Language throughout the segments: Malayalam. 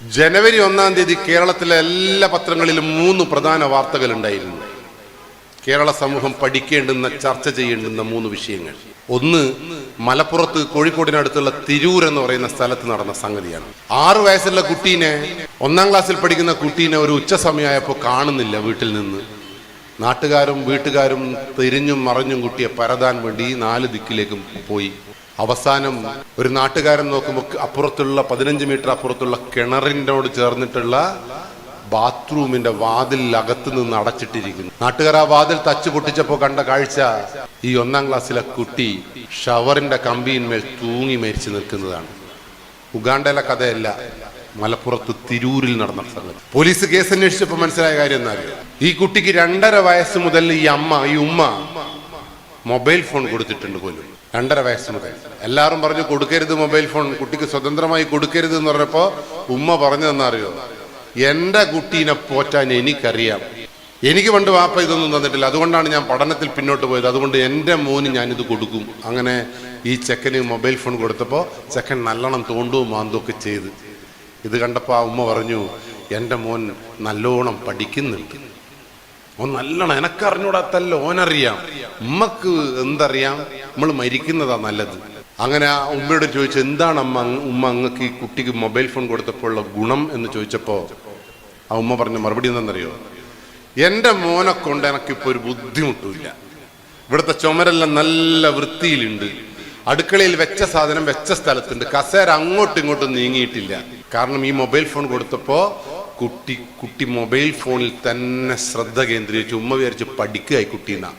ജനുവരി 1-ാം തീയതി കേരളത്തിലെ എല്ലാ പത്രങ്ങളിലും 3 പ്രധാന വാർത്തകൾ ഉണ്ടായിരുന്നു. കേരള സമൂഹം പഠിക്കേണ്ടുന്ന, ചർച്ച ചെയ്യേണ്ടുന്ന 3 വിഷയങ്ങൾ. ഒന്ന്, മലപ്പുറത്ത് കോഴിക്കോടിനടുത്തുള്ള തിരൂർ എന്ന് പറയുന്ന സ്ഥലത്ത് നടന്ന സംഗതിയാണ്. 6 വയസ്സുള്ള കുട്ടീനെ, 1-ാം ക്ലാസ്സിൽ പഠിക്കുന്ന കുട്ടീനെ ഒരു ഉച്ച സമയമായപ്പോൾ കാണുന്നില്ല വീട്ടിൽ നിന്ന്. നാട്ടുകാരും വീട്ടുകാരും തിരിഞ്ഞും മറഞ്ഞും കുട്ടിയെ പരതാൻ വേണ്ടി 4 ദിക്കിലേക്കും പോയി. അവസാനം ഒരു നാട്ടുകാരൻ നോക്കുമ്പോൾ അപ്പുറത്തുള്ള 15 മീറ്റർ അപ്പുറത്തുള്ള കിണറിനോട് ചേർന്നിട്ടുള്ള ബാത്റൂമിന്റെ വാതിൽ അകത്ത് നിന്ന് അടച്ചിട്ടിരിക്കുന്നു. നാട്ടുകാർ ആ വാതിൽ തച്ചു പൊട്ടിച്ചപ്പോ കണ്ട കാഴ്ച, ഈ 1-ാം ക്ലാസ്സിലെ കുട്ടി ഷവറിന്റെ കമ്പിയിന്മേൽ തൂങ്ങി മരിച്ചു നിൽക്കുന്നതാണ്. ഉഗാണ്ടയിലെ കഥയല്ല, മലപ്പുറത്ത് തിരൂരിൽ നടന്ന സംഗതി. പോലീസ് കേസ് അന്വേഷിച്ചപ്പോ മനസ്സിലായ കാര്യം എന്നറിയോ, ഈ കുട്ടിക്ക് 2.5 വയസ്സ് മുതൽ ഈ ഉമ്മ മൊബൈൽ ഫോൺ കൊടുത്തിട്ടുണ്ട് പോലും. 2.5 വയസ്സ് മുതൽ. എല്ലാവരും പറഞ്ഞു കൊടുക്കരുത് മൊബൈൽ ഫോൺ, കുട്ടിക്ക് സ്വതന്ത്രമായി കൊടുക്കരുത് എന്ന് പറഞ്ഞപ്പോ ഉമ്മ പറഞ്ഞതെന്നറിയോ, എന്റെ കുട്ടീനെ പോറ്റാൻ എനിക്കറിയാം, എനിക്ക് പണ്ട് വാപ്പ ഇതൊന്നും തന്നിട്ടില്ല, അതുകൊണ്ടാണ് ഞാൻ പഠനത്തിൽ പിന്നോട്ട് പോയത്, അതുകൊണ്ട് എൻ്റെ മോന് ഞാനിത് കൊടുക്കും. അങ്ങനെ ഈ ചെക്കന് മൊബൈൽ ഫോൺ കൊടുത്തപ്പോൾ ചെക്കൻ നല്ലോണം തോണ്ടും മാന്തുമൊക്കെ ചെയ്ത്. ഇത് കണ്ടപ്പോൾ ആ ഉമ്മ പറഞ്ഞു, എൻ്റെ മോൻ നല്ലോണം പഠിക്കുന്നുണ്ട്, ഓൻ നല്ലോണം, എനക്കറിഞ്ഞൂടാത്തല്ല ഓനറിയാം, ഉമ്മക്ക് എന്തറിയാം, നമ്മൾ മരിക്കുന്നതാ നല്ലത്. അങ്ങനെ ആ ഉമ്മയോട് ചോദിച്ചു, എന്താണ് ഉമ്മ അങ്ങക്ക് ഈ കുട്ടിക്ക് മൊബൈൽ ഫോൺ കൊടുത്തപ്പോഴുള്ള ഗുണം എന്ന് ചോദിച്ചപ്പോ ആ ഉമ്മ പറഞ്ഞ മറുപടി എന്താണെന്നറിയോ, എൻ്റെ മോനെ കൊണ്ട് എനിക്കിപ്പോ ഒരു ബുദ്ധിമുട്ടില്ല, ഇവിടുത്തെ ചുമരെല്ലാം നല്ല വൃത്തിയിലുണ്ട്, അടുക്കളയിൽ വെച്ച സാധനം വെച്ച സ്ഥലത്തുണ്ട്, കസേര അങ്ങോട്ടും ഇങ്ങോട്ടും നീങ്ങിയിട്ടില്ല. കാരണം ഈ മൊബൈൽ ഫോൺ കൊടുത്തപ്പോ കുട്ടി മൊബൈൽ ഫോണിൽ തന്നെ ശ്രദ്ധ കേന്ദ്രീകരിച്ചു. ഉമ്മ വിചാരിച്ച് പഠിക്കുകയായി കുട്ടീന്നാ.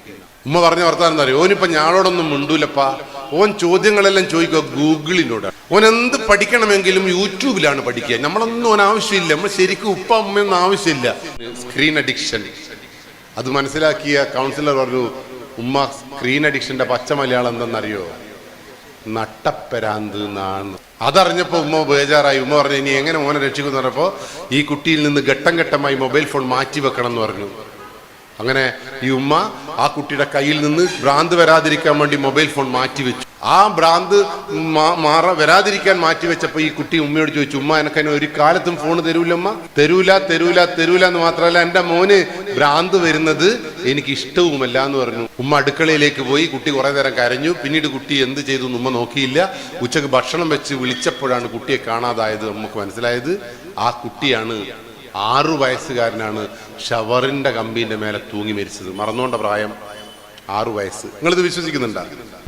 ഉമ്മ പറഞ്ഞ വർത്താനം എന്താ അറിയോ, ഓനിപ്പോ ഞാനോടൊന്നും മിണ്ടൂലപ്പാ, ഓൻ ചോദ്യങ്ങളെല്ലാം ചോദിക്കുക ഗൂഗിളിനോട്. ഓൻ എന്ത് പഠിക്കണമെങ്കിലും യൂട്യൂബിലാണ് പഠിക്കുക, നമ്മളൊന്നും ഓൻ ആവശ്യമില്ല, നമ്മൾ ശരിക്കും ഉപ്പ അമ്മയൊന്നും ആവശ്യമില്ല. സ്ക്രീൻ അഡിക്ഷൻ അത് മനസ്സിലാക്കിയ കൗൺസിലർ പറഞ്ഞു, ഉമ്മ സ്ക്രീൻ അഡിക്ഷന്റെ പച്ച മലയാളം എന്തെന്നറിയോ, നട്ടപ്പരാന്ത് എന്നാണ്. അതറിഞ്ഞപ്പോ ഉമ്മ ബേജാറായി. ഉമ്മ പറഞ്ഞു, ഇനി എങ്ങനെ മോനെ രക്ഷിക്കുമെന്ന് പറഞ്ഞപ്പോ ഈ കുട്ടിയിൽ നിന്ന് ഘട്ടം ഘട്ടമായി മൊബൈൽ ഫോൺ മാറ്റി വെക്കണം എന്ന് പറഞ്ഞു. അങ്ങനെ ഈ ഉമ്മ ആ കുട്ടിയുടെ കയ്യിൽ നിന്ന് ഭ്രാന്ത് വരാതിരിക്കാൻ വേണ്ടി മൊബൈൽ ഫോൺ മാറ്റി വെച്ചു. ആ ഭ്രാന്ത് വരാതിരിക്കാൻ മാറ്റി വെച്ചപ്പോ ഈ കുട്ടി ഉമ്മയോട് ചോദിച്ചു, ഉമ്മ എനക്കതിനെ ഒരു കാലത്തും ഫോൺ തരൂലമ്മ, തരൂല എന്ന് മാത്രമല്ല, എൻ്റെ മോന് ഭ്രാന്ത് വരുന്നത് എനിക്ക് ഇഷ്ടവുമല്ല എന്ന് പറഞ്ഞു. ഉമ്മ അടുക്കളയിലേക്ക് പോയി. കുട്ടി കുറെ നേരം കരഞ്ഞു. പിന്നീട് കുട്ടി എന്ത് ചെയ്തു എന്ന് ഉമ്മ നോക്കിയില്ല. ഉച്ചക്ക് ഭക്ഷണം വെച്ച് വിളിച്ചപ്പോഴാണ് കുട്ടിയെ കാണാതായത്. നമുക്ക് മനസ്സിലായത് ആ കുട്ടിയാണ്, 6 വയസ്സുകാരനാണ് ഷവറിന്റെ കമ്പീന്റെ മേലെ തൂങ്ങി മരിച്ചത്. മറന്നോണ്ട പ്രായം 6 വയസ്സ്. നിങ്ങളിത് വിശ്വസിക്കുന്നുണ്ടോ?